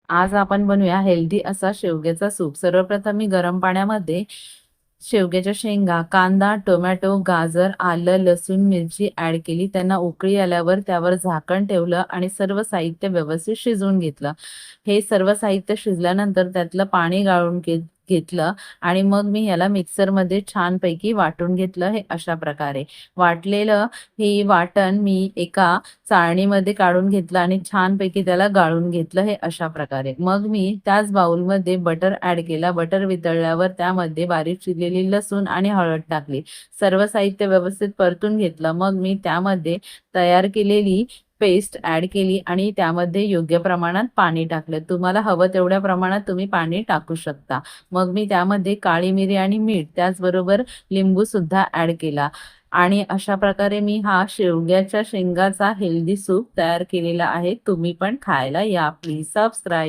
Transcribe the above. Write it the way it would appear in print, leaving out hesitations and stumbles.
आज आपण बनवूया हेल्दी असा शेवग्याचा सूप। सर्वप्रथम मी गरम पाण्यामध्ये शेवग्याच्या शेंगा, कांदा, टोमॅटो, गाजर, आलं, लसूण, मिरची ॲड केली। त्यांना उकळी आल्यावर त्यावर झाकण ठेवलं आणि सर्व साहित्य व्यवस्थित शिजवून घेतलं। हे सर्व साहित्य शिजल्यानंतर त्यातलं पाणी गाळून घेतलं आणि मग मी याला मिक्सरमध्ये छानपैकी वाटून घेतलं। हे अशा प्रकारे वाटलेलं हे वाटण मी एका चाळणीमध्ये काढून घेतलं आणि छानपैकी त्याला गाळून घेतलं। हे अशा प्रकारे मग मी त्याच बाउलमध्ये बटर ॲड केला। बटर वितळल्यावर त्यामध्ये बारीक चिरलेली लसूण आणि हळद टाकली। सर्व साहित्य व्यवस्थित परतून घेतलं। मग मी त्यामध्ये तयार केलेली पेस्ट ॲड केली आणि त्यामध्ये योग्य प्रमाणात पाणी टाकलं। तुम्हाला हवं तेवढ्या प्रमाणात तुम्ही पाणी टाकू शकता। मग मी त्यामध्ये काळी मिरी आणि मीठ त्याचबरोबर लिंबू सुद्धा ॲड केला आणि अशा प्रकारे मी हा शेवग्याच्या शेंगाचा हेल्दी सूप तयार केलेला आहे। तुम्ही पण खायला या। Please subscribe.